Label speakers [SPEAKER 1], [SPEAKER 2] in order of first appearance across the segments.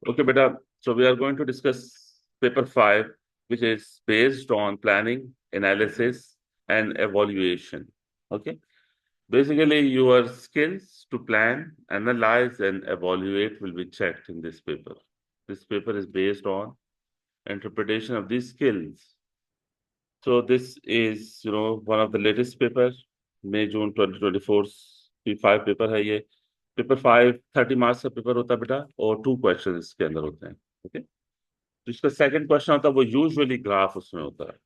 [SPEAKER 1] Okay, beta. So we are going to discuss paper 5, which is based on planning, analysis, and evaluation. Okay. Basically, your skills to plan, analyze, and evaluate will be checked in this paper. This paper is based on interpretation of these skills. So this is, one of the latest paper, May June 2024 की 5 paper है ये. Paper 5 30 marks का paper होता है बेटा, और 2 question इसके अंदर होते हैं. ओके. तो इसका सेकंड क्वेश्चन होता है, वो यूजुअली ग्राफ उसमें होता है,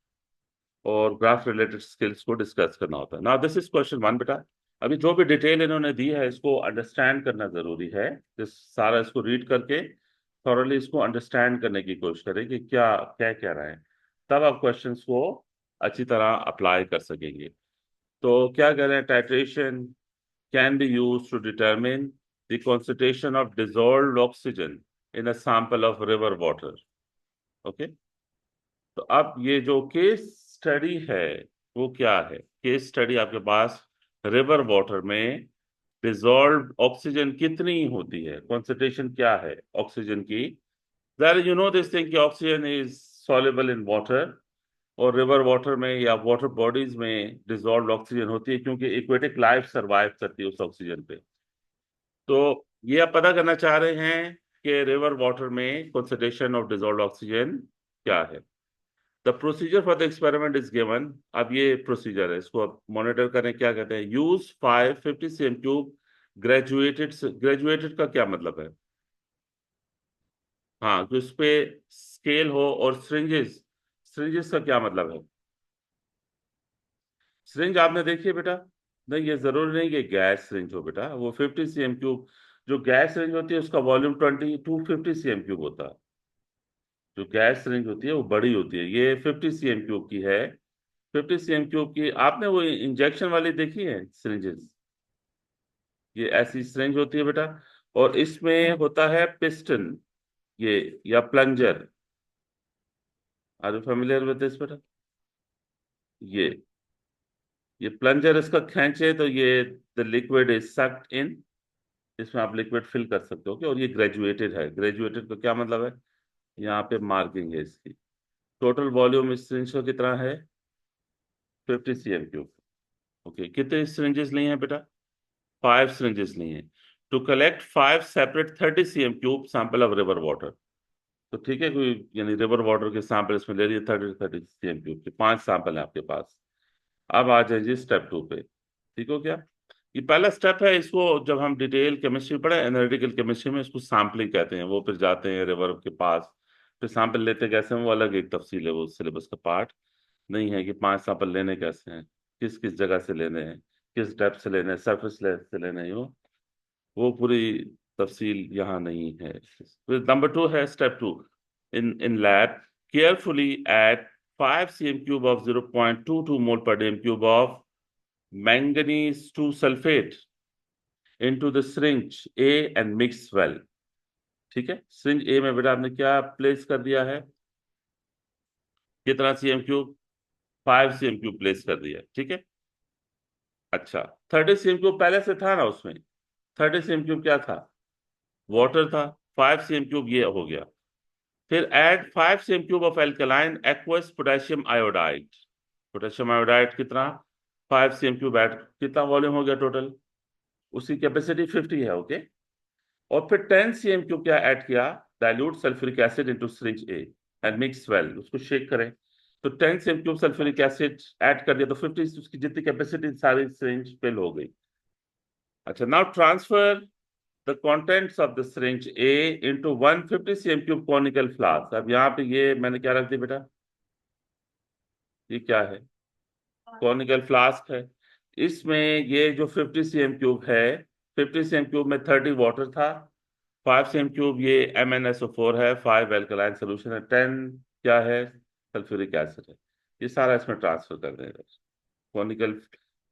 [SPEAKER 1] और ग्राफ रिलेटेड स्किल्स को डिस्कस करना होता है. नाउ दिस इज क्वेश्चन 1 बेटा. अभी जो भी डिटेल इन्होंने दी है, इसको अंडरस्टैंड करना जरूरी है. सारा इसको रीड करके थॉरली इसको अंडरस्टैंड करने की कोशिश करें कि क्या क्या कह रहा है, तब आप क्वेश्चंस को अच्छी तरह अप्लाई कर सकेंगे. तो क्या कह रहे हैं, titration can be use to determine the concentration of dissolved oxygen in a sample of river water. Okay. तो अब ये जो केस स्टडी है, वो क्या है? केस स्टडी आपके पास रिवर वाटर में डिजॉल्व ऑक्सीजन कितनी होती है, कॉन्सेंट्रेशन क्या है ऑक्सीजन की. That you know this thing कि oxygen is soluble in water, और रिवर वाटर में या वाटर बॉडीज में डिजॉल्व ऑक्सीजन होती है, क्योंकि एक्वेटिक लाइफ सर्वाइव करती है उस ऑक्सीजन पे. तो ये आप पता करना चाह रहे हैं कि रिवर वाटर में कॉन्सेंट्रेशन ऑफ डिजॉल्व ऑक्सीजन क्या है. The procedure for the experiment is given. अब ये प्रोसीजर है, इसको आप मॉनिटर करें. क्या कहते हैं, use 550 cm cube graduated. Graduated का क्या मतलब है? हाँ, तो इस पे स्केल हो. और सिरिंजेस, सिरिंजेस का क्या मतलब है? सिरिंज आपने देखी है बेटा? नहीं, ये जरूरी नहीं कि गैस सिरिंज हो बेटा. वो 50 cm क्यूब, जो गैस सिरिंज होती है उसका वॉल्यूम 250 cm क्यूब होता है. जो गैस सिरिंज होती है वो बड़ी होती है, ये 50 cm क्यूब की है. 50 cm क्यूब की. आपने वो इंजेक्शन वाली देखी है सिरिंजेस? ये ऐसी सिरिंज होती है बेटा, और इसमें होता है पिस्टन, ये, या plunger. Are you familiar with this बेटा? ये प्लंजर इसका खींचे तो ये the liquid is sucked in. इसमें आप लिक्विड फिल कर सकते हो. कि और ये ग्रेजुएटेड है. ग्रेजुएटेड का क्या मतलब है? यहाँ पे मार्किंग है इसकी. टोटल वॉल्यूम इस सिरिंज का कितना है? 50 cm क्यूब. ओके. कितने सिरिंजेस लिए हैं बेटा? 5 syringes ली हैं to collect 5 separate 30 cm cube sample of river water. तो ठीक है, कोई यानी रिवर वाटर के सैंपल इसमें ले लिए 30 cm क्यूब के 5 सैंपल है आपके पास. अब आ जाइए स्टेप 2 पे. ठीक हो क्या? ये पहला स्टेप है. इसको जब हम डिटेल केमिस्ट्री पढ़े, एनालिटिकल केमिस्ट्री में, इसको सैम्पलिंग कहते हैं. वो फिर जाते हैं रिवर के पास, फिर सैंपल लेते कैसे हैं, वो अलग एक तफसील है, वो सिलेबस का पार्ट नहीं है कि 5 सैंपल लेने कैसे हैं, किस किस जगह से लेने हैं, किस डेप्थ से लेने हैं, सरफेस से लेने हैं. वो पूरी तफसील यहाँ नहीं है. फिर नंबर 2 है step 2. In lab carefully add 5 cm cube of 0.22 mole per dm cube of manganese 2 sulfate into the syringe A and mix well. ठीक है. सिरिंज ए में बेटा आपने क्या प्लेस कर दिया है? कितना cm cube? 5 cm cube place कर दिया. ठीक है. अच्छा, 30 cm क्यूब पहले से था ना उसमें. 30 cm क्यूब क्या था? वाटर था. 5 cm क्यूब ये हो गया. फिर add 5 cm cube of alkaline aqueous potassium iodide. Potassium iodide कितना? 5 cm क्यूब ऐड. कितना वॉल्यूम हो गया टोटल? उसकी कैपेसिटी 50 है. ओके. और फिर 10 cm क्यूब क्या ऐड किया? Dilute sulphuric acid into syringe A and mix well. उसको शेक करें. तो 10 cm cube sulphuric acid add कर दिया, तो 50, उसकी जितनी कैपेसिटी सारी सिरिंज फिल हो गई. अच्छा, now transfer the contents of the syringe A into 150 cm cube conical flask. अब यहाँ पे ये मैंने क्या रख दिया बेटा? ये क्या है? कॉनिकल फ्लास्क है. इसमें ये जो 50 cm क्यूब है, 50 cm क्यूब में 30 वाटर था. 5 cm क्यूब ये MnSO4 है. 5 एल्कलाइन सोल्यूशन है. 10 क्या है? सल्फ्यूरिक एसिड है. ये सारा इसमें ट्रांसफर कर देगा. कॉनिकल,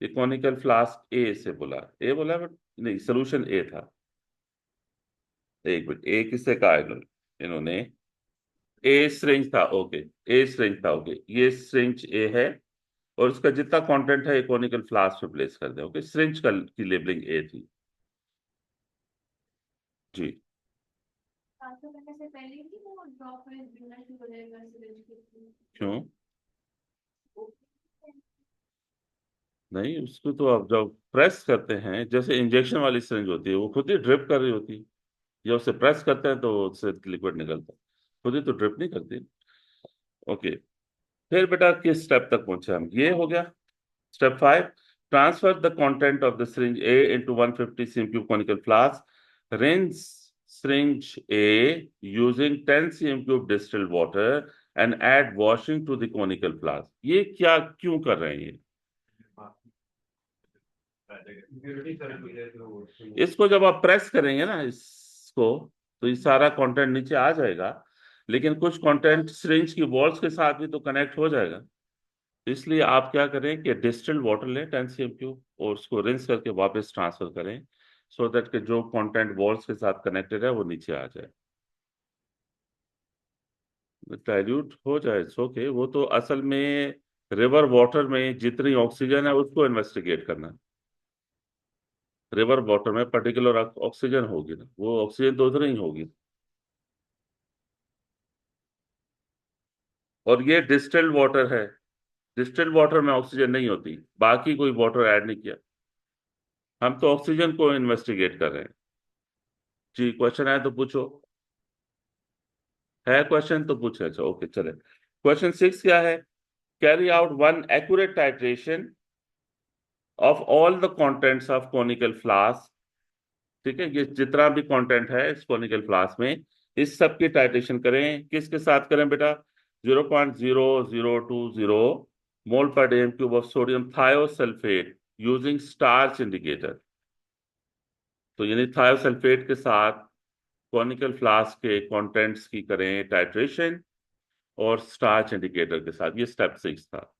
[SPEAKER 1] ये कॉनिकल फ्लास्क ए से बोला, ए बोला, बट नहीं, सोल्यूशन ए था. एक मिनट, ए किससे कहा इन्होंने? ए सिरिंज था. ओके. ए सिरिंज था. ओके, ये सिरिंज ए है, और उसका जितना कंटेंट है इकोनिकल फ्लास्क में प्लेस कर दे. ओके. सिरिंज की लेबलिंग ए थी. जी.
[SPEAKER 2] ट्रांसफर करने से पहले ही वो ड्रॉप में देना शुरू हो जाएगा सिरिंज के थ्रू।
[SPEAKER 1] क्यों नहीं? उसको तो आप जब प्रेस करते हैं, जैसे इंजेक्शन वाली सिरिंज होती है वो खुद ही ड्रिप कर रही होती है, जब उसे प्रेस करते हैं तो उससे लिक्विड निकलता है, खुद ही तो ड्रिप नहीं करती। ओके, फिर बेटा किस स्टेप तक पहुंचे हम? ये हो गया step 5। Transfer the content of the syringe A into 150 cm cube conical flask. Rinse syringe A using 10 cm cube distilled water and add washing to the conical flask. ये क्या क्यों कर रहे हैं ये? इसको जब आप प्रेस करेंगे ना इसको, तो ये सारा कंटेंट नीचे आ जाएगा, लेकिन कुछ कंटेंट सिरिंज की वॉल्स के साथ भी तो कनेक्ट हो जाएगा। तो इसलिए आप क्या करें कि डिस्टिल्ड वाटर लें 10 cm क्यूब और उसको रिंस करके वापस ट्रांसफर करें, सो दैट कि जो कंटेंट वॉल्स के साथ कनेक्टेड है वो नीचे आ जाए, डाइल्यूट हो जाए। ओके, वो तो असल में रिवर वाटर में जितनी ऑक्सीजन है उसको इन्वेस्टिगेट करना है। रिवर वाटर में पर्टिकुलर ऑक्सीजन होगी ना, वो ऑक्सीजन तो उधर ही होगी। और ये डिस्टिल्ड वाटर है, डिस्टिल्ड वाटर में ऑक्सीजन नहीं होती, बाकी कोई वाटर ऐड नहीं किया, हम तो ऑक्सीजन को इन्वेस्टिगेट कर रहे हैं। जी, क्वेश्चन है तो पूछो। है क्वेश्चन तो पूछे। अच्छा ओके, चले। क्वेश्चन 6 क्या है? Carry out one accurate titration of all the contents of conical flask. ठीक है, ये जितना भी कंटेंट है इस कोनिकल फ्लास्क में, इस सब की टाइट्रेशन करें। किसके साथ करें बेटा? 0.0020 mole per dm cube of sodium thiosulfate using starch indicator. तो यानी थायोसल्फेट के साथ कॉनिकल फ्लास्क के कंटेंट्स की करें टाइट्रेशन, और स्टार्च इंडिकेटर के साथ। ये स्टेप 6 था,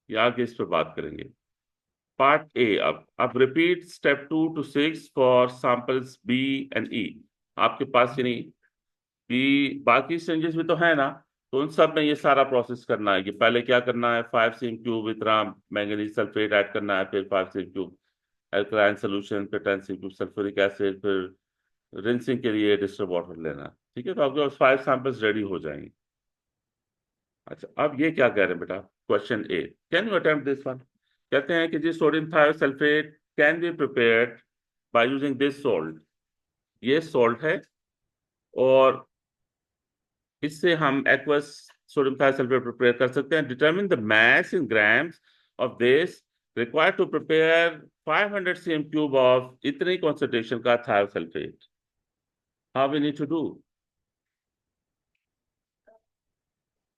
[SPEAKER 1] ये आगे इस पर बात करेंगे। Part A. अब repeat step 2 to 6 for samples B and E. आपके पास यानी बी बाकी स्ट्रेंजेस भी तो है ना, तो उन सब में ये सारा प्रोसेस करना है कि पहले क्या करना है, 5 cm क्यूब इतना मैंगनीज सल्फेट ऐड करना है, फिर 5 cm क्यूब एल्कलाइन सोल्यूशन, फिर 10 cm क्यूब सल्फ्यूरिक एसिड, फिर रिंसिंग के लिए डिस्टर्ब वाटर लेना। ठीक है, तो आपके पास 5 सैंपल्स रेडी हो जाएंगे। अच्छा, अब ये क्या कह रहे हैं बेटा? Question A, can you attempt this one? कहते हैं कि जी sodium thiosulphate can be prepared by using this salt. ये सॉल्ट है, और इससे हम एक्वस सोडियम थायोसल्फेट प्रिपेयर कर सकते हैं। Determine the mass in grams of this required to prepare 500 cm cube of इतनी कॉन्सेंट्रेशन का thiosulfate. How we need to do?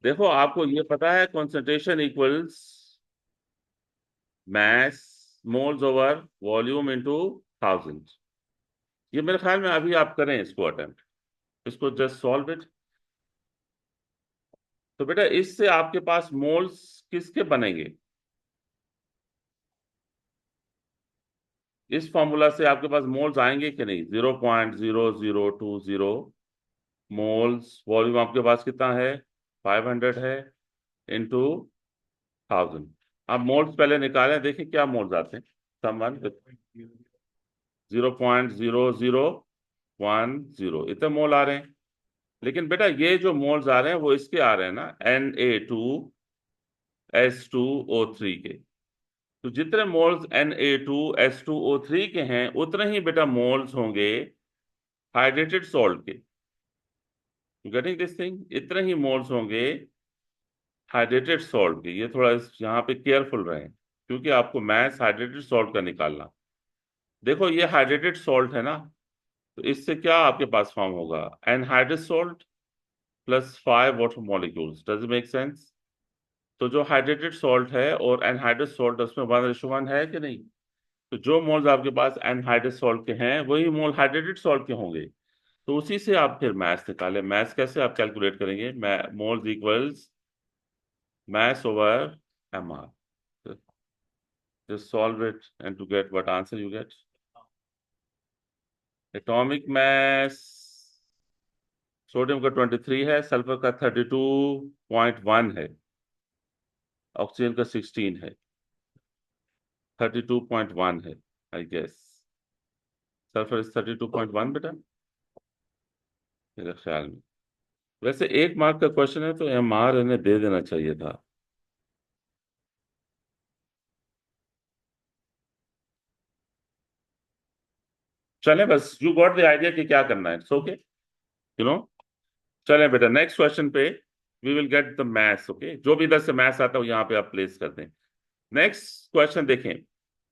[SPEAKER 1] देखो, आपको ये पता है concentration equals mass moles over volume into 1000। ये मेरे ख्याल में अभी आप करें इसको अटेम्प्ट, इसको जस्ट सॉल्व इट। तो बेटा इससे आपके पास मोल्स किसके बनेंगे? इस फॉर्मूला से आपके पास मोल्स आएंगे कि नहीं? 0.0020 मोल्स, वॉल्यूम आपके पास कितना है? 500 है, इंटू 1000। आप मोल्स पहले निकालें, देखिए क्या मोल्स आते हैं। समवन 0.0010 इतने मोल आ रहे हैं। लेकिन बेटा ये जो मोल्स आ रहे हैं वो इसके आ रहे हैं ना, Na2S2O3 के। तो जितने मोल्स Na2S2O3 के हैं, उतने ही बेटा मोल्स होंगे हाइड्रेटेड सॉल्ट के। Getting this thing? इतने ही मोल्स होंगे हाइड्रेटेड सॉल्ट के। ये थोड़ा यहाँ पे केयरफुल रहें, क्योंकि आपको मैथ्स हाइड्रेटेड सॉल्ट का निकालना। देखो ये हाइड्रेटेड सॉल्ट है ना, तो इससे क्या आपके पास फॉर्म होगा? Anhydrous salt plus 5 water molecules. Does it make sense? तो जो हाइड्रेटेड सॉल्ट है और एनहाइड्रस सॉल्ट, उसमें 1:1 है कि नहीं? तो जो मोल्स आपके पास एनहाइड्रस सॉल्ट के हैं वही मोल हाइड्रेटेड सॉल्ट के होंगे। तो उसी से आप फिर मैथ्स निकालें। मैथ्स कैसे आप कैलकुलेट करेंगे? Moles equals mass over mr. Just solve it and to get what answer you get. Atomic mass sodium का 23 है, सल्फर का 32.1 है, ऑक्सीजन का 16 है। 32.1 है आई गेस। सल्फर इज 32.1 बेटा। मेरे ख्याल में। वैसे 1 मार्क का क्वेश्चन है तो MR इन्हें दे देना चाहिए था। चले, बस यू गॉट द आइडिया कि क्या करना है, इट्स ओके, यू नो। चलें बेटा, नेक्स्ट क्वेश्चन पे we will get the maths, okay. जो भी इधर से मैथ्स आता है वो यहाँ पे आप प्लेस कर दें। नेक्स्ट क्वेश्चन देखें।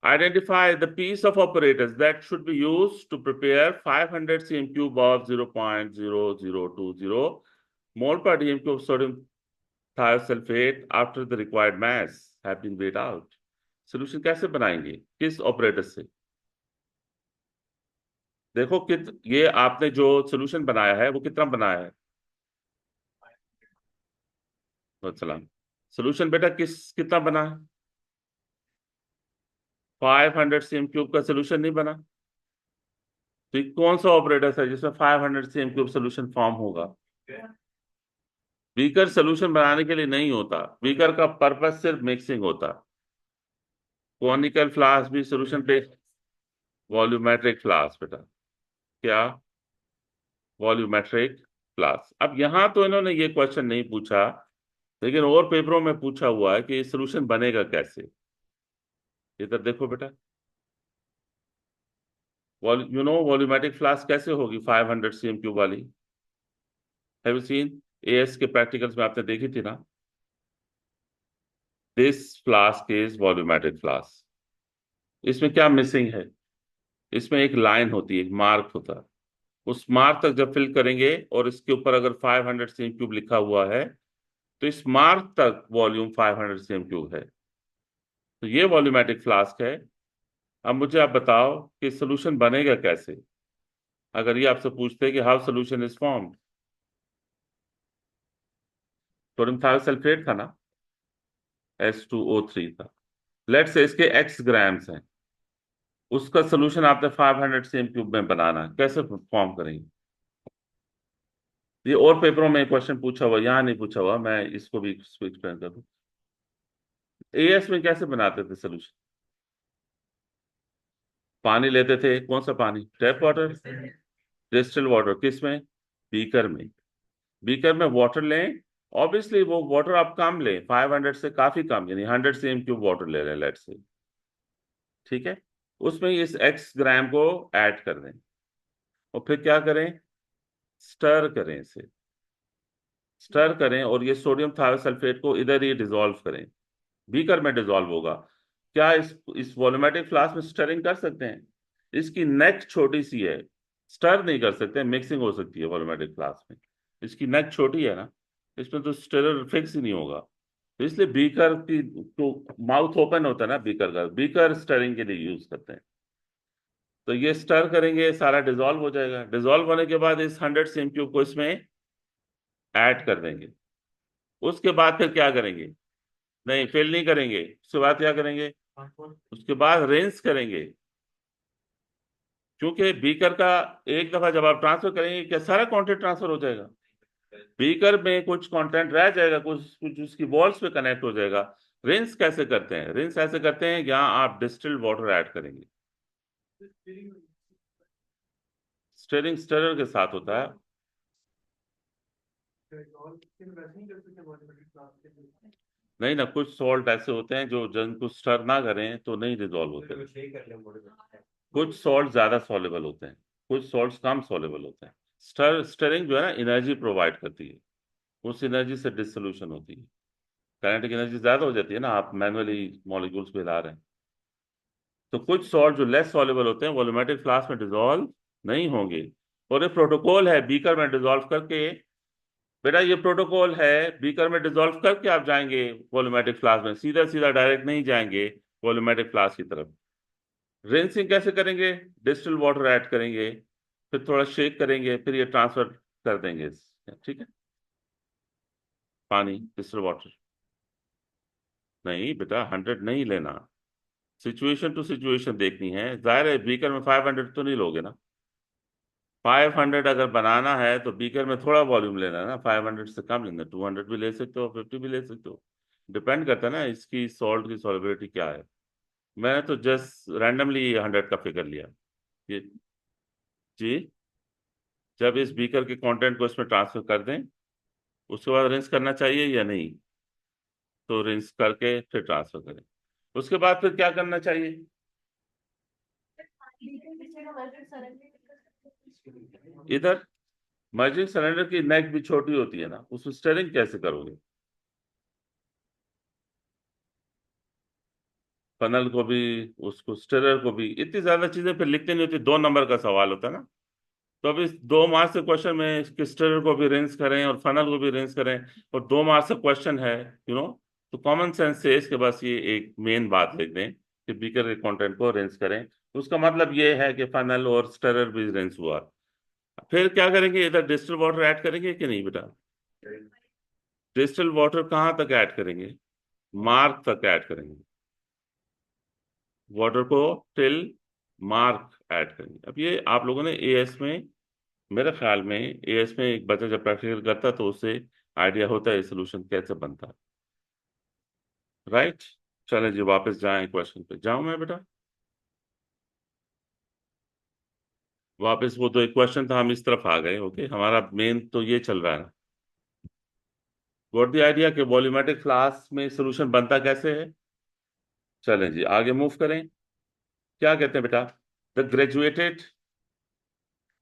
[SPEAKER 1] Identify the piece of operators that should be used to prepare 500 cm cube of 0.0020 mole per dm cube sodium thiosulfate after the required mass have been weighed out। Solution कैसे बनाएंगे, किस operator से? देखो ये आपने जो solution बनाया है वो कितना बनाया है? सलाम। सोल्यूशन बेटा कितना बना है? 500 cm cube का सोल्यूशन नहीं बना। तो ये कौन सा ऑपरेटर है जिसमें 500 cm cube सोल्यूशन फॉर्म होगा? बीकर सोल्यूशन बनाने के लिए नहीं होता, बीकर का पर्पस सिर्फ मिक्सिंग होता। कॉनिकल फ्लास्क भी सोल्यूशन पे, वॉल्यूमेट्रिक फ्लास्क बेटा। क्या? Volumetric flask. अब यहां तो इन्होंने ये क्वेश्चन नहीं पूछा, लेकिन और पेपरों में पूछा हुआ है कि ये सोल्यूशन बनेगा कैसे। इधर देखो बेटा, वॉल्यूमेट्रिक फ्लास्क कैसे होगी 500 cm cube वाली? Have you seen? एएस के प्रैक्टिकल्स में आपने देखी थी ना। This flask is volumetric flask. इसमें क्या मिसिंग है? इसमें एक लाइन होती है, एक मार्क होता है। उस मार्क तक जब फिल करेंगे और इसके ऊपर अगर 500 cm cube लिखा हुआ है तो इस मार्क तक वॉल्यूम 500 cm cube है। तो ये वॉल्यूमेट्रिक फ्लास्क है। अब मुझे आप बताओ कि सोल्यूशन बनेगा कैसे, अगर ये आपसे पूछते हैं कि how solution is formed. Sodium thiosulphate था ना, H2O3 था। लेट से इसके x ग्राम्स हैं, उसका सोल्यूशन आपने 500 cm cube में बनाना है, कैसे फॉर्म करेंगे? ये और पेपरों में क्वेश्चन पूछा हुआ, यहाँ नहीं पूछा हुआ, मैं इसको भी एक्सप्लेन कर दूं। एएस में कैसे बनाते थे सोल्यूशन? पानी लेते थे, कौन सा पानी? Tap water, distil water. किस में? बीकर में। बीकर में वाटर लें, ऑब्वियसली वो वाटर आप कम लें, 500 से काफी कम, यानी 100 cm cube वाटर ले लें लेट से। ठीक है, उसमें इस x ग्राम को ऐड कर दें और फिर क्या करें? स्टर करें इसे, स्टर करें और ये सोडियम थायोसल्फेट को इधर ही डिसॉल्व करें, बीकर में डिसॉल्व होगा। क्या इस वॉल्यूमेट्रिक फ्लास्क में स्टरिंग कर सकते हैं? इसकी नेक छोटी सी है, स्टर नहीं कर सकते, मिक्सिंग हो सकती है वॉल्यूमेट्रिक फ्लास्क में। इसकी नेक छोटी है ना, इसमें तो स्टिरर फिक्स ही नहीं होगा। तो इसलिए बीकर की तो माउथ ओपन होता है ना बीकर का, बीकर स्टरिंग के लिए यूज करते हैं। तो ये स्टर करेंगे, सारा डिसॉल्व हो जाएगा। डिसॉल्व होने के बाद इस 100 cm cube को इसमें ऐड कर देंगे। उसके बाद फिर क्या करेंगे? नहीं, फिल नहीं करेंगे, उसके बाद क्या करेंगे? उसके बाद रिंस करेंगे। क्योंकि बीकर का एक दफा जब आप ट्रांसफर करेंगे, क्या सारा कंटेंट ट्रांसफर हो जाएगा? बीकर में कुछ कंटेंट रह जाएगा, कुछ कुछ उसकी वॉल्स पे कनेक्ट हो जाएगा। रिंस कैसे करते हैं? रिंस ऐसे करते हैं, यहाँ आप डिस्टिल्ड वाटर ऐड करेंगे। स्टिरिंग स्टिरर के साथ होता है। नहीं ना, कुछ सॉल्ट ऐसे होते हैं जो जिनको स्टर ना करें तो नहीं डिजोल्व होते। कुछ सॉल्ट ज्यादा सॉलेबल होते हैं, कुछ सॉल्ट्स कम सॉलेबल होते हैं। स्टरिंग जो है ना, एनर्जी प्रोवाइड करती है, उस एनर्जी से डिसोल्यूशन होती है। काइनेटिक एनर्जी ज्यादा हो जाती है ना, आप मैनुअली मॉलिक्यूल्स को हिला रहे हैं। तो कुछ सॉल्ट जो लेस सॉलेबल होते हैं वॉल्यूमेट्रिक फ्लास्क में डिजोल्व नहीं होंगे। और ये प्रोटोकॉल है बीकर में डिजोल्व करके। बेटा ये प्रोटोकॉल है, बीकर में डिजोल्व करके आप जाएंगे वॉल्यूमेट्रिक फ्लास्क में, सीधा सीधा डायरेक्ट नहीं जाएंगे वॉल्यूमेट्रिक फ्लास्क की तरफ। रिंसिंग कैसे करेंगे? डिस्टिल वाटर ऐड करेंगे, फिर थोड़ा शेक करेंगे, फिर ये ट्रांसफर कर देंगे ठीक है। पानी, डिस्टिल वाटर। नहीं बेटा, 100 नहीं लेना, सिचुएशन टू सिचुएशन देखनी है। जाहिर है बीकर में 500 तो नहीं लोगे ना। 500 अगर बनाना है तो बीकर में थोड़ा वॉल्यूम लेना है ना, 500 से कम लेना, 200 भी ले सकते हो, 50 भी ले सकते हो। डिपेंड करता है ना इसकी सॉल्ट की सॉलिबिलिटी क्या है। मैंने तो जस्ट रैंडमली 100 का फिगर लिया। ये जी, जब इस बीकर के कंटेंट को इसमें ट्रांसफर कर दें उसके बाद रिंस करना चाहिए या नहीं, तो रिंस करके फिर ट्रांसफर करें। उसके बाद फिर क्या करना चाहिए? इधर मर्जिंग सिलेंडर की नेक भी छोटी होती है ना, उसमें स्टेयरिंग कैसे करोगे? फनल को भी, उसको स्टेरर को भी, इतनी ज्यादा चीजें फिर लिखते नहीं होती, 2 नंबर का सवाल होता है ना। तो अब इस 2 मार्क्स के क्वेश्चन में स्टेरर को भी रेंज करें और फनल को भी रेंज करें, और 2 मार्क्स का क्वेश्चन है, तो कॉमन सेंस से इसके पास ये एक मेन बात लिख दें कि बीकर के कंटेंट को रेंज करें, तो उसका मतलब ये है कि फनल और स्टेरर भी रेंज हुआ। फिर क्या करेंगे, इधर डिस्टिल वाटर ऐड करेंगे कि नहीं बेटा? डिस्टिल वाटर कहाँ तक ऐड करेंगे? मार्क तक ऐड करेंगे, वाटर को टिल मार्क ऐड करेंगे। अब ये आप लोगों ने एएस में, मेरे ख्याल में एएस में एक बच्चा जब प्रैक्टिकल करता है तो उससे आइडिया होता है सोल्यूशन कैसे बनता है। राइट, चलें जी वापस जाएं क्वेश्चन पे, जाऊं मैं बेटा? वापस वो तो एक क्वेश्चन था, हम इस तरफ आ गए। ओके, हमारा मेन तो ये चल रहा है ना, व्हाट द आइडिया कि वॉल्यूमेट्रिक फ्लास्क में सोल्यूशन बनता कैसे है। चलें जी आगे मूव करें। क्या कहते हैं बेटा? द ग्रेजुएटेड,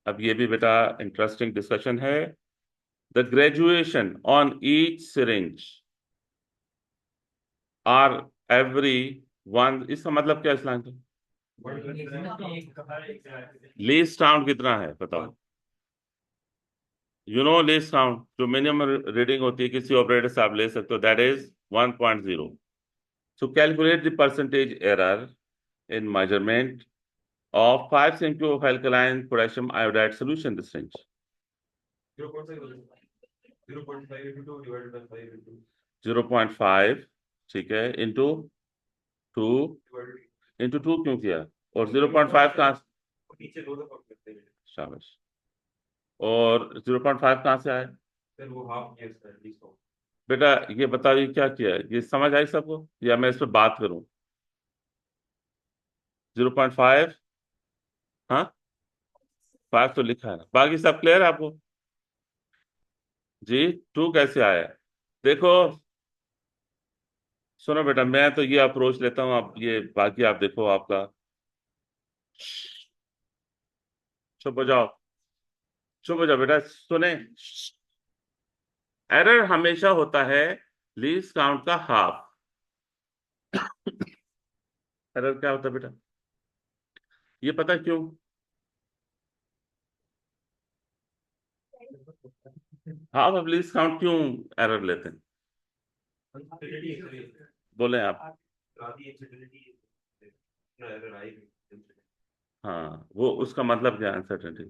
[SPEAKER 1] अब ये भी बेटा इंटरेस्टिंग डिस्कशन है। The graduation on each syringe are every one, इसका मतलब क्या इस्लाम का? लीस्ट काउंट कितना है बताओ? लीस्ट काउंट जो मिनिमम रीडिंग होती है किसी ऑपरेटर से आप ले सकते हो, that is 1.0। So calculate the percentage error in measurement of 5 cm of alkaline potassium iodide solution in the syringe। 0.5, ठीक है, टू इंटू टू क्यों किया? और 0.5 कहाँ? शाबाश। और 0.5 कहाँ से आया बेटा? ये बताओ ये क्या किया है, ये समझ आई सबको या मैं इस पर बात करूं? 0.5, हाँ 5 तो लिखा है ना, बाकी सब क्लियर है आपको? जी 2 कैसे आया? देखो सुनो बेटा, मैं तो ये अप्रोच लेता हूँ, आप ये बाकी आप देखो आपका। चुप हो जाओ, चुप हो जाओ बेटा, सुने। एरर हमेशा होता है लीस्ट काउंट का हाफ। एरर क्या होता है बेटा, ये पता क्यों? हाफ ऑफ लीस्ट काउंट क्यों एरर लेते हैं? बोले आप। हाँ वो उसका मतलब क्या, अनसर्टेनिटी?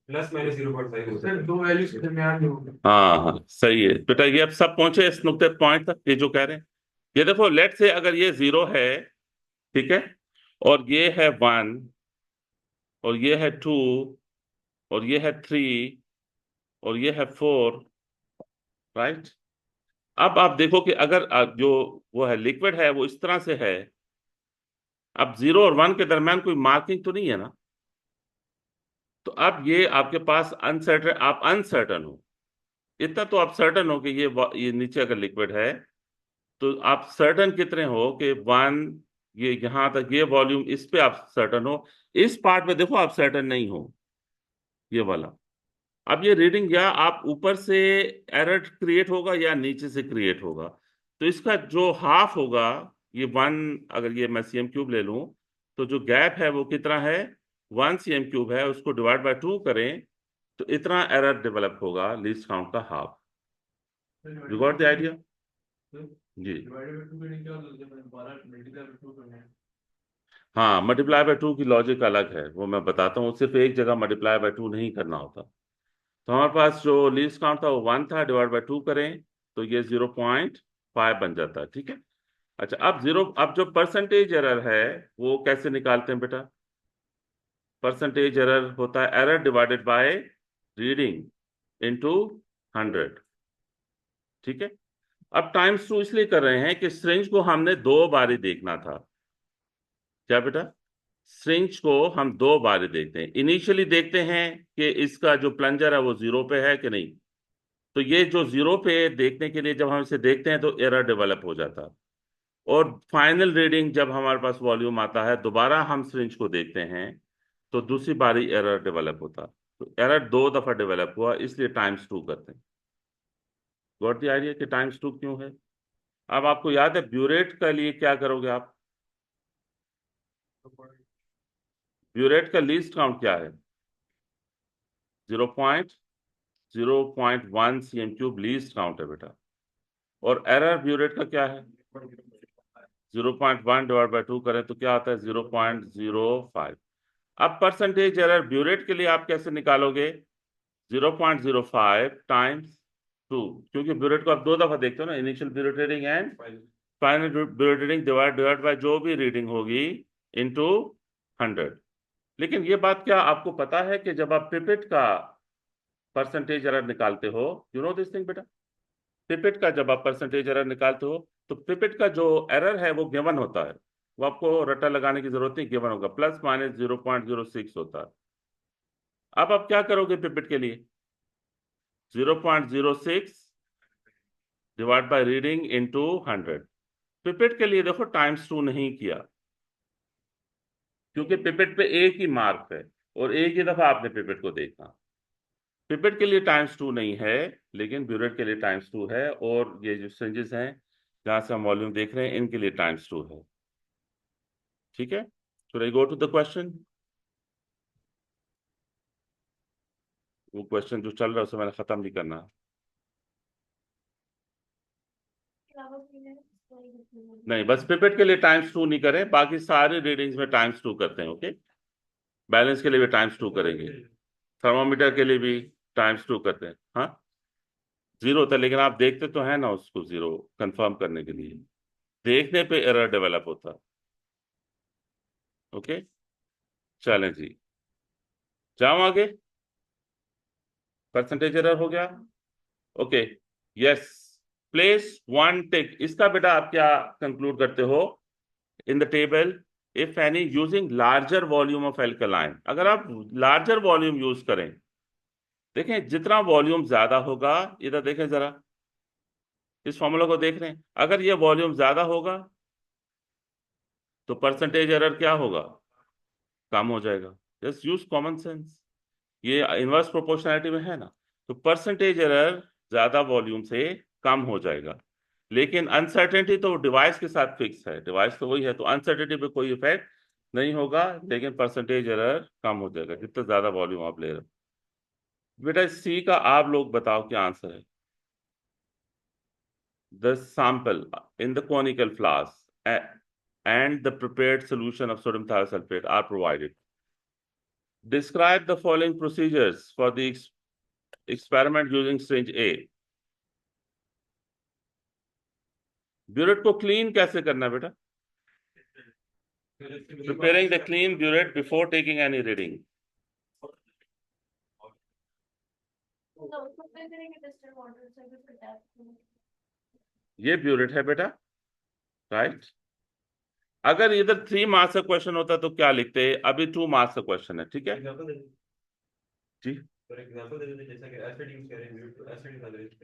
[SPEAKER 3] प्लस माइनस 0.5 दो वैल्यूज के दरमियान जो
[SPEAKER 1] हाँ हाँ सही है बेटा, ये अब सब पहुंचे इस नुक्ते पॉइंट तक, ये जो कह रहे हैं। ये देखो लेट से अगर ये 0 है, ठीक है, और ये है 1, और ये है 2, और ये है 3, और ये है 4, राइट। अब आप देखो कि अगर जो वो है लिक्विड है वो इस तरह से है, अब 0 और 1 के दरमियान कोई मार्किंग तो नहीं है ना, तो अब ये आपके पास अनसर्टन, आप अनसर्टन हो, इतना तो आप सर्टन हो कि ये नीचे अगर लिक्विड है, तो आप सर्टन कितने हो कि 1, ये यहां तक ये वॉल्यूम, इस पे आप सर्टन हो। इस पार्ट में देखो आप सर्टन नहीं हो, ये वाला। अब ये रीडिंग या आप ऊपर से एरर क्रिएट होगा या नीचे से क्रिएट होगा, तो इसका जो हाफ होगा, ये 1, अगर ये मैं cm³ ले लूं, तो जो गैप है वो कितना है? 1 cm³ है, उसको डिवाइड बाय 2 करें तो इतना एरर डेवलप होगा लीस्ट काउंट का हाफ। You got the idea? जी हाँ, मल्टीप्लाई बाय 2 की लॉजिक अलग है, वो मैं बताता हूँ, सिर्फ एक जगह मल्टीप्लाई बाय 2 नहीं करना होता। तो हमारे पास जो लीस्ट काउंट था वो 1 था, डिवाइड बाय 2 करें तो ये 0.5 बन जाता है, ठीक है। अच्छा अब जो परसेंटेज एरर है वो कैसे निकालते हैं बेटा? परसेंटेज एरर होता है error divided by reading into 100, ठीक है। अब टाइम्स 2 इसलिए कर रहे हैं कि सिरिंज को हमने 2 बार ही देखना था। क्या बेटा? सिरिंज को हम दो बार देखते हैं। इनिशियली देखते हैं कि इसका जो प्लंजर है वो 0 पे है कि नहीं। तो ये जो 0 पे देखने के लिए जब हम इसे देखते हैं तो एरर डेवलप हो जाता है। और फाइनल रीडिंग जब हमारे पास वॉल्यूम आता है, दोबारा हम सिरिंज को देखते हैं तो दूसरी बारी एरर डेवलप होता है। तो एरर 2 दफा डेवलप हुआ, इसलिए टाइम्स 2 करते हैं। गॉट द आइडिया कि टाइम्स 2 क्यों है। अब आपको याद है ब्यूरेट के लिए क्या करोगे आप। ब्यूरेट का लीस्ट काउंट क्या है? 0.1 cm³ लीस्ट काउंट है बेटा। और एरर ब्यूरेट का क्या है? 0.1 डिवाइड बाय 2 करें तो क्या आता है? 0.05। अब परसेंटेज एरर ब्यूरेट के लिए आप कैसे निकालोगे? 0.05 टाइम्स 2, क्योंकि ब्यूरेट को आप 2 दफा देखते हो ना, initial burette reading and final burette reading, divide by जो भी रीडिंग होगी इनटू 100। लेकिन ये बात क्या आपको पता है कि जब आप पिपेट का परसेंटेज एरर निकालते हो, यू नो दिस थिंग बेटा, पिपेट का जब आप परसेंटेज एरर निकालते हो तो पिपेट का जो एरर है वो गिवन होता है। वो आपको रट्टा लगाने की जरूरत नहीं, गिवन होगा, ±0.06 होता है। अब आप क्या करोगे पिपेट के लिए? 0.06 divide by reading into 100। Pipette के लिए देखो टाइम्स 2 नहीं किया, क्योंकि पिपेट पे एक ही मार्क है और एक ही दफा आपने पिपेट को देखा। पिपेट के लिए टाइम्स 2 नहीं है, लेकिन ब्यूरेट के लिए टाइम्स 2 है। और ये जो फ्रिंजेस हैं जहां से हम वॉल्यूम देख रहे हैं, इनके लिए टाइम्स 2 है। ठीक है, should I go to the question? वो क्वेश्चन जो चल रहा है उसे मैंने खत्म नहीं करना। नहीं, बस पिपेट के लिए टाइम्स 2 नहीं करें, बाकी सारे रीडिंग्स में टाइम्स 2 करते हैं। ओके, बैलेंस के लिए भी टाइम्स 2 करेंगे, थर्मोमीटर के लिए भी टाइम्स 2 करते हैं। हाँ, 0 होता है, लेकिन आप देखते तो है ना उसको 0 कंफर्म करने के लिए, देखने पे एरर डेवलप होता है। ओके, चलें जी, जाओ आगे। परसेंटेज एरर हो गया। ओके, यस, प्लेस 1 टिक। इसका बेटा आप क्या कंक्लूड करते हो in the table? If any using larger volume of alkaline. अगर आप लार्जर वॉल्यूम यूज करें, देखें जितना वॉल्यूम ज्यादा होगा, इधर देखें जरा, इस फॉर्मूला को देख रहे हैं, अगर ये वॉल्यूम ज्यादा होगा तो परसेंटेज एरर क्या होगा? कम हो जाएगा। जस्ट यूज कॉमन सेंस, ये इनवर्स प्रोपोर्शनैलिटी में है ना। तो परसेंटेज एरर ज्यादा वॉल्यूम से कम हो जाएगा, लेकिन अनसर्टेनिटी तो डिवाइस के साथ फिक्स है, डिवाइस तो वही है, तो अनसर्टेनिटी पे कोई इफेक्ट नहीं होगा, लेकिन परसेंटेज एरर कम हो जाएगा जितना ज्यादा वॉल्यूम आप ले रहे हो। बेटा सी का आप लोग बताओ क्या आंसर है। The sample in the conical flask and the prepared solution of sodium thiosulfate are provided. Describe the following procedures for the experiment using syringe A. Burette को क्लीन कैसे करना है बेटा? Preparing the clean burette before taking any reading.
[SPEAKER 2] No, उसको फिर करेंगे distilled water से फिर tap करेंगे।
[SPEAKER 1] ये ब्यूरेट है बेटा, राइट। अगर इधर 3 मार्क्स का क्वेश्चन होता तो क्या लिखते? अभी 2 मार्क्स का क्वेश्चन है, ठीक है जी।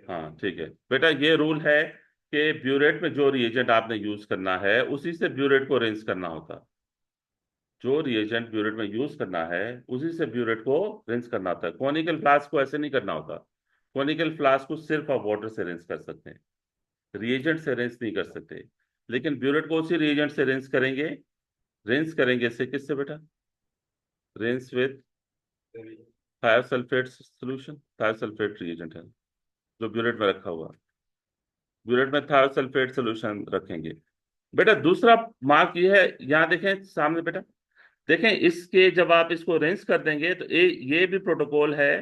[SPEAKER 1] हाँ ठीक है बेटा, ये रूल है कि ब्यूरेट में जो रिएजेंट आपने यूज करना है उसी से ब्यूरेट को रिंस करना होता। जो रिएजेंट ब्यूरेट में यूज करना है उसी से ब्यूरेट को रिंस करना होता है। कॉनिकल फ्लास्क को ऐसे नहीं करना होता। कॉनिकल फ्लास्क को सिर्फ आप वाटर से रिंस कर सकते हैं, रिएजेंट से रिंस नहीं कर सकते। लेकिन ब्यूरेट को उसी रिएजेंट से रिंस करेंगे। रिंस करेंगे इससे, किससे बेटा? Rinse with thiosulphate solution. Thiosulphate reagent है जो ब्यूरेट में रखा हुआ, ब्यूरेट में थायोसल्फेट सॉल्यूशन रखेंगे। बेटा दूसरा मार्क ये है, यहाँ देखें सामने बेटा, देखें इसके जब आप इसको रिंस कर देंगे तो ये भी प्रोटोकॉल है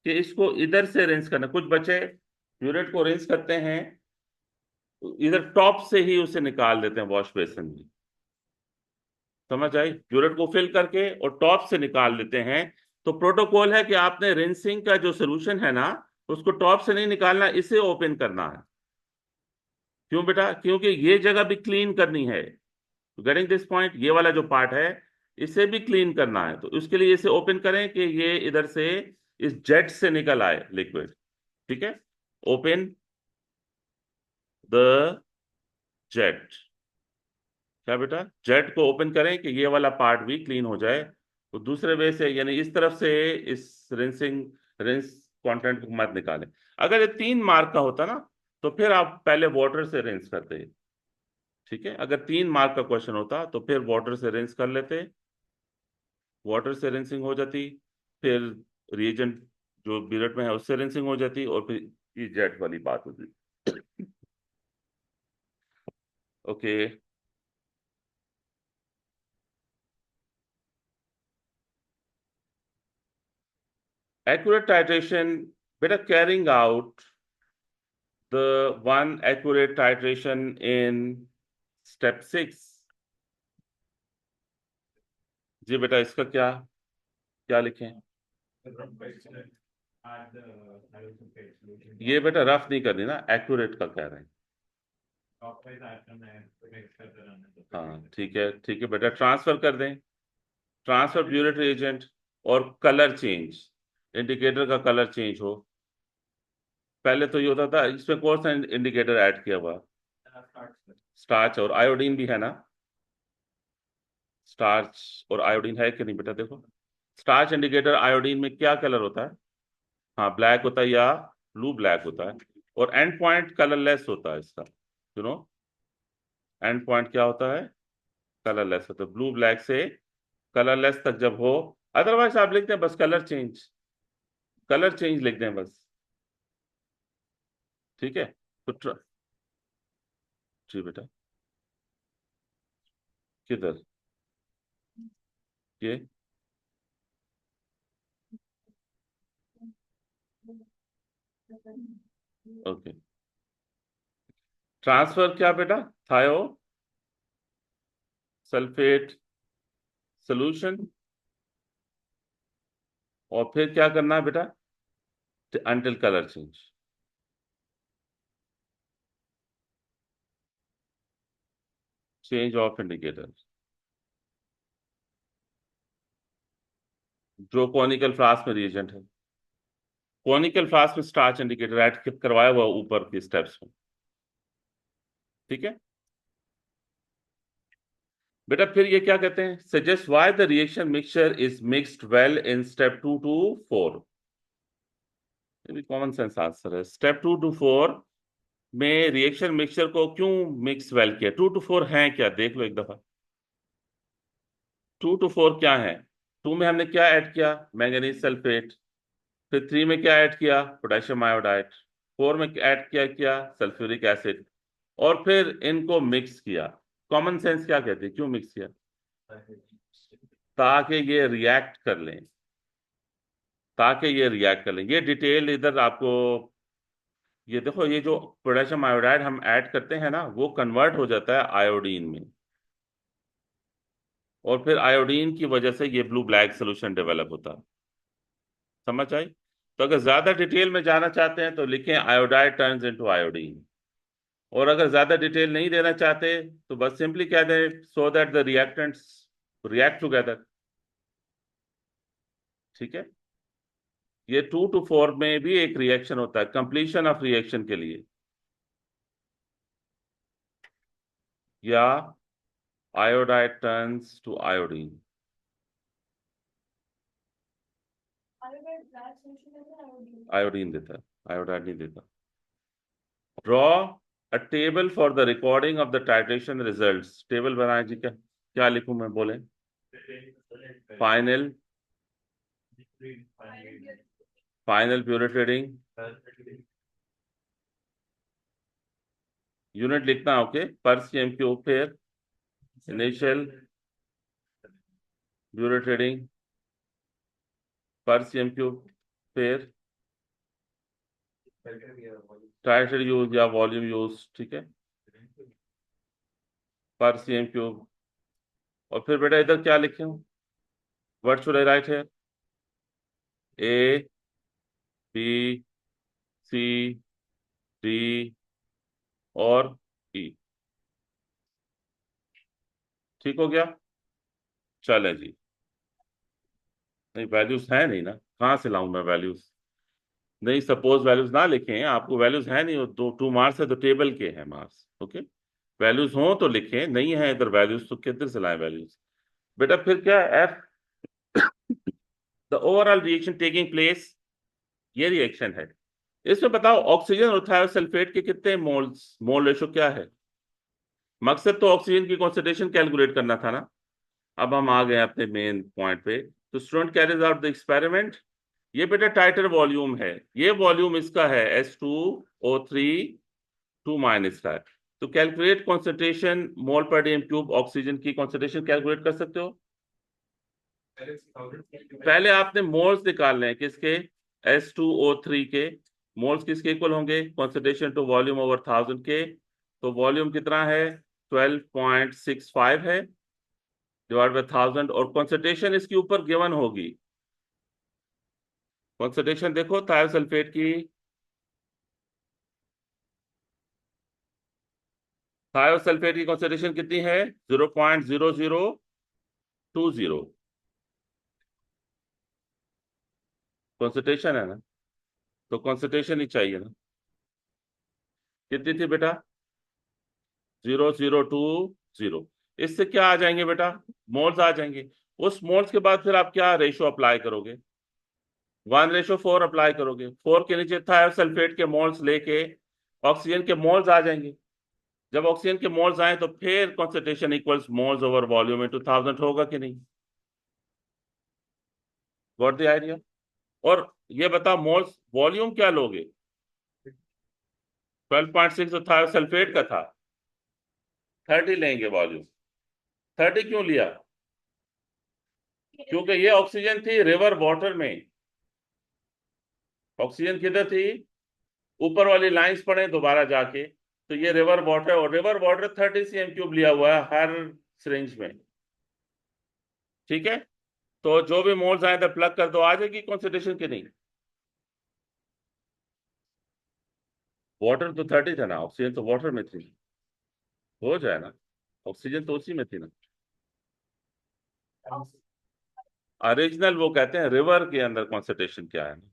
[SPEAKER 1] कि इसको इधर से रिंस करना। कुछ बच्चे ब्यूरेट को रिंस करते हैं तो इधर टॉप से ही उसे निकाल देते हैं वॉश बेसिन में, समझ आई? ब्यूरेट को फिल करके और टॉप से निकाल देते हैं। तो प्रोटोकॉल है कि आपने रिंसिंग का जो सोल्यूशन है ना, उसको टॉप से नहीं निकालना, इसे ओपन करना है। क्यों बेटा? क्योंकि ये जगह भी क्लीन करनी है। Getting this point? ये वाला जो पार्ट है इसे भी क्लीन करना है, तो उसके लिए इसे ओपन करें कि ये इधर से इस जेट से निकल आए लिक्विड। ठीक है, ओपन द जेट। क्या बेटा, जेट को ओपन करें कि ये वाला पार्ट भी क्लीन हो जाए। तो दूसरे वे से यानी इस तरफ से इस रिंस कंटेंट को मत निकालें। अगर ये 3 मार्क का होता ना तो फिर आप पहले वाटर से रिंस करते। ठीक है, अगर 3 मार्क का क्वेश्चन होता तो फिर वाटर से रिंस कर लेते, वाटर से रिंसिंग हो जाती, फिर रिएजेंट जो बिरट में है उससे रिंसिंग हो जाती, और फिर ये जेट वाली बात होती। Okay, accurate titration, better carrying out the one accurate titration in step 6। जी बेटा, इसका क्या क्या लिखें? ये बेटा रफ नहीं करनी ना, एक्यूरेट का कह रहे हैं। हाँ ठीक है बेटा, ट्रांसफर कर दें, ट्रांसफर प्यूरिट एजेंट, और कलर चेंज, इंडिकेटर का कलर चेंज हो। पहले तो ये होता था, इसमें कौन सा इंडिकेटर ऐड किया हुआ? स्टार्च और आयोडीन भी है ना? स्टार्च और आयोडीन है कि नहीं बेटा? देखो, स्टार्च इंडिकेटर आयोडीन में क्या कलर होता है? हाँ, ब्लैक होता है या ब्लू ब्लैक होता है, और एंड पॉइंट कलरलेस होता है इसका। यू नो, एंड पॉइंट क्या होता है? कलरलेस होता है, ब्लू ब्लैक से कलरलेस तक जब हो। अदरवाइज आप लिखते हैं बस कलर चेंज लिख दें बस। ठीक है, तो जी बेटा, किधर ये? ओके, ट्रांसफर क्या बेटा? थायो सल्फेट सोल्यूशन, और फिर क्या करना है बेटा? Until colour change. Change of indicator, जो कॉनिकल फ्लास्क में रिएजेंट है, कॉनिकल फ्लास्क में स्टार्च इंडिकेटर ऐड करवाया हुआ ऊपर के स्टेप्स में। ठीक है बेटा, फिर ये क्या कहते हैं? Suggest why the reaction mixture is mixed well in step 2 to 4। ये भी कॉमन सेंस आंसर है। स्टेप 2 to 4 में रिएक्शन मिक्सचर को क्यों मिक्स वेल किया? 2 to 4 है क्या, देख लो एक दफा। 2 to 4 क्या है? 2 में हमने क्या ऐड किया? Manganese sulphate. फिर 3 में क्या ऐड किया? Potassium iodide. 4 में ऐड किया क्या? Sulphuric acid. और फिर इनको मिक्स किया। कॉमन सेंस क्या कहते हैं, क्यों मिक्स किया? ताकि ये रिएक्ट कर लें, ये डिटेल इधर आपको। ये देखो, ये जो पोटेशियम आयोडाइड हम ऐड करते हैं ना, वो कन्वर्ट हो जाता है आयोडीन में, और फिर आयोडीन की वजह से ये ब्लू ब्लैक सोल्यूशन डेवलप होता है। समझ आई? तो अगर ज्यादा डिटेल में जाना चाहते हैं तो लिखें आयोडाइड टर्न्स इनटू आयोडीन, और अगर ज्यादा डिटेल नहीं देना चाहते तो बस सिंपली कह दें so that the reactants react together. ठीक है, ये 2 to 4 में भी एक रिएक्शन होता है कंप्लीशन ऑफ रिएक्शन के लिए, या iodide turns to iodine.
[SPEAKER 2] Iodide black solution देता है iodine।
[SPEAKER 1] आयोडीन देता है, आयोडाइड नहीं देता। Draw a table for the recording of the titration results. Table बनाए जी, क्या क्या लिखूं मैं, बोले? फाइनल फाइनल प्यूरिट रीडिंग, यूनिट लिखना। ओके, पर सीएम क्यूब, फिर इनिशियल प्यूरिट रीडिंग पर सीएम क्यूब, फिर टाइट्रेट यूज या वॉल्यूम यूज। ठीक है, पर सीएम क्यूब। और फिर बेटा इधर क्या लिखे हूँ? व्हाट शुड आई राइट है? ए, बी, सी, डी और ई। ठीक हो गया? चले जी। नहीं वैल्यूज है नहीं ना, कहाँ से लाऊं मैं वैल्यूज? नहीं सपोज वैल्यूज ना लिखें, आपको वैल्यूज है नहीं, वो दो 2 मार्क्स है तो टेबल के हैं मार्क्स। ओके, वैल्यूज हो तो लिखें, नहीं है इधर वैल्यूज तो किधर से लाएं वैल्यूज? बेटा फिर क्या F, the overall reaction taking place, ये रिएक्शन है। इसमें बताओ ऑक्सीजन और थायोसल्फेट के कितने मोल्स, मोल रेशो क्या है? मकसद तो ऑक्सीजन की कॉन्सेंट्रेशन कैलकुलेट करना था ना। अब हम आ गए अपने मेन पॉइंट पे। तो student carries out the experiment. ये बेटा टाइटर वॉल्यूम है, ये वॉल्यूम इसका है H2O3 2 का है। तो कैलकुलेट कॉन्सेंट्रेशन मोल पर डीएम क्यूब, ऑक्सीजन की कॉन्सेंट्रेशन कैलकुलेट कर सकते हो। पहले आपने मोल्स निकालने हैं किसके, H2O3 के। मोल्स किसके इक्वल होंगे, कॉन्सेंट्रेशन टू वॉल्यूम ओवर 1000 के। तो वॉल्यूम कितना है, 12.65 है, डिवाइड बाय 1000, और कॉन्सेंट्रेशन इसके ऊपर गिवन होगी। कॉन्सेंट्रेशन देखो थायोसल्फेट की, थायोसल्फेट की कॉन्सेंट्रेशन कितनी है, 0.0020 कॉन्सेंट्रेशन है ना। तो कॉन्सेंट्रेशन ही चाहिए ना, कितनी थी बेटा, 0020। इससे क्या आ जाएंगे बेटा, मोल्स आ जाएंगे। उस मोल्स के बाद फिर आप क्या रेशो अप्लाई करोगे, 1:4 अप्लाई करोगे। 4 के नीचे थायोसल्फेट के मोल्स लेके ऑक्सीजन के मोल्स आ जाएंगे। जब ऑक्सीजन के मोल्स आए तो फिर concentration equals moles over volume into 1000 होगा कि नहीं? Got the idea? और ये बताओ मोल्स वॉल्यूम क्या लोगे, 12.6 तो थायोसल्फेट का था, 30 लेंगे वॉल्यूम। 30 क्यों लिया, क्योंकि ये ऑक्सीजन थी रिवर वाटर में। ऑक्सीजन किधर थी, ऊपर वाली लाइंस पढ़े दोबारा जाके। तो ये रिवर वाटर, और रिवर वाटर 30 cm³ लिया हुआ है हर सिरिंज में। ठीक है, तो जो भी मोल्स आए थे प्लग कर दो, आ जाएगी कॉन्सेंट्रेशन की नहीं? वाटर तो 30 था ना, ऑक्सीजन तो वाटर में थी, हो जाए ना, ऑक्सीजन तो उसी में थी ना। ओरिजिनल वो कहते हैं रिवर के अंदर कॉन्सेंट्रेशन क्या है ना,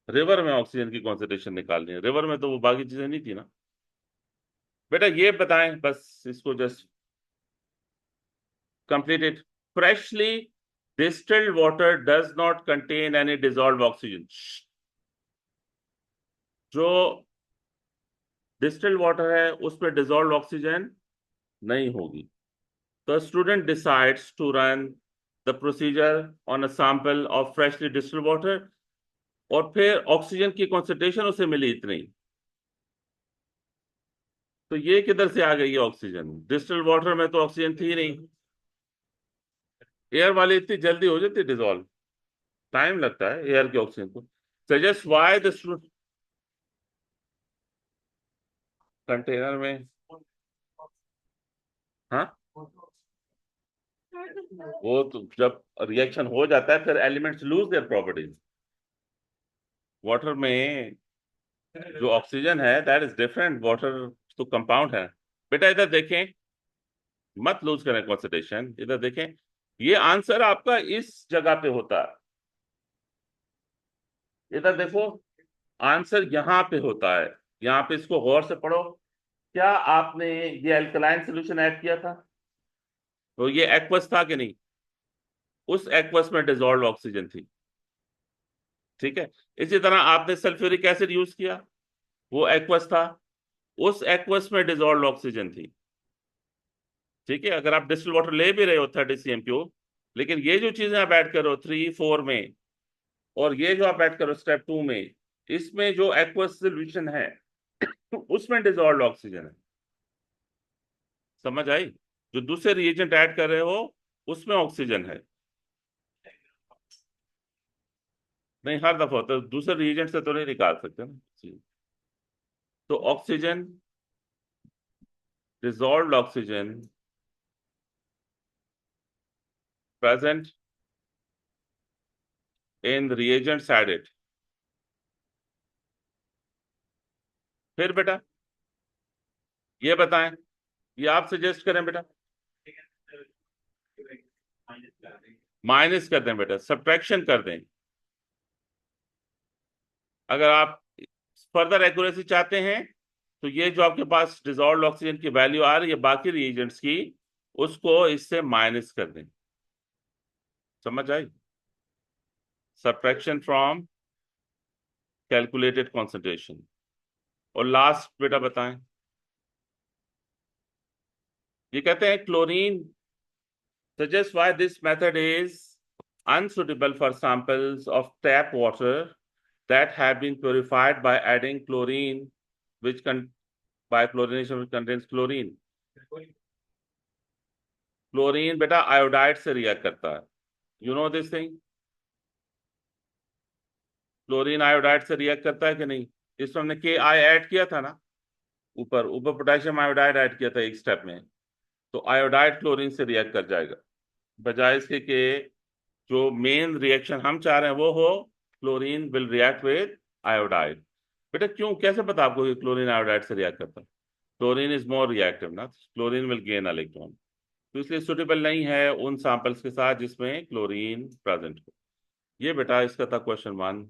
[SPEAKER 1] रिवर में ऑक्सीजन की कॉन्सेंट्रेशन निकालनी है, रिवर में तो वो बाकी चीजें नहीं थी ना। बेटा ये बताएं बस इसको, just complete it. Freshly distilled water does not contain any dissolved oxygen। जो डिस्टिल्ड वाटर है उसमें डिजॉल्व ऑक्सीजन नहीं होगी। तो student decides to run the procedure on a sample of freshly distilled water, और फिर ऑक्सीजन की कॉन्सेंट्रेशन उसे मिली इतनी। तो ये किधर से आ गई है ऑक्सीजन, डिस्टिल्ड वाटर में तो ऑक्सीजन थी नहीं। एयर वाली इतनी जल्दी हो जाती है डिजॉल्व, टाइम लगता है एयर के ऑक्सीजन को। सजेस्ट व्हाई द कंटेनर में, हाँ वो तो जब रिएक्शन हो जाता है फिर elements lose their properties. Water में जो ऑक्सीजन है दैट इज डिफरेंट, वाटर तो कंपाउंड है। बेटा इधर देखें, मत लूज करें कॉन्सेंट्रेशन, इधर देखें। ये आंसर आपका इस जगह पे होता है, इधर देखो, आंसर यहाँ पे होता है। यहाँ पे इसको गौर से पढ़ो। क्या आपने ये अल्कलाइन सोल्यूशन ऐड किया था, तो ये एक्वस था कि नहीं, उस एक्वस में डिजॉल्व ऑक्सीजन थी। ठीक है, इसी तरह आपने सल्फ्यूरिक एसिड यूज किया, वो एक्वस था, उस एक्वस में डिजॉल्व ऑक्सीजन थी। ठीक है, अगर आप डिस्टिल वाटर ले भी रहे हो 30 cm³, लेकिन ये जो चीजें आप ऐड करो 3, 4 में, और ये जो आप ऐड करो स्टेप 2 में, इसमें जो एक्वस सोल्यूशन है उसमें डिजॉल्व ऑक्सीजन है। समझ आई? जो दूसरे रिएजेंट ऐड कर रहे हो उसमें ऑक्सीजन है। नहीं हर दफा होता है, दूसरे रिएजेंट से तो नहीं निकाल सकते ना जी। तो oxygen, dissolved oxygen present in reagents added। फिर बेटा ये बताएं, ये आप सजेस्ट करें बेटा। माइनस कर दें बेटा, सब्ट्रैक्शन कर दें। अगर आप फर्दर एक्यूरेसी चाहते हैं तो ये जो आपके पास डिसॉल्व्ड ऑक्सीजन की वैल्यू आ रही है बाकी रिएजेंट्स की, उसको इससे माइनस कर दें। समझ आई? Subtraction from calculated concentration. और लास्ट बेटा बताएं, ये कहते हैं chlorine suggests why this method is unsuitable for samples of tap water that have been purified by adding chlorine, which by chlorination which contains chlorine. Chlorine बेटा iodide से react करता है, you know this thing. Chlorine iodide से react करता है कि नहीं? इसमें हमने KI ऐड किया था ना, ऊपर ऊपर पोटेशियम आयोडाइड ऐड किया था एक स्टेप में, तो आयोडाइड क्लोरीन से रिएक्ट कर जाएगा, बजाय इसके कि जो मेन रिएक्शन हम चाह रहे हैं वो हो chlorine will react with iodide. बेटा क्यों, कैसे पता आपको कि क्लोरीन आयोडाइड से रिएक्ट करता है? क्लोरीन इज मोर रिएक्टिव ना, क्लोरीन विल गेन इलेक्ट्रॉन, तो इसलिए सुटेबल नहीं है उन सैंपल्स के साथ जिसमें क्लोरीन प्रेजेंट हो। ये बेटा इसका था क्वेश्चन 1।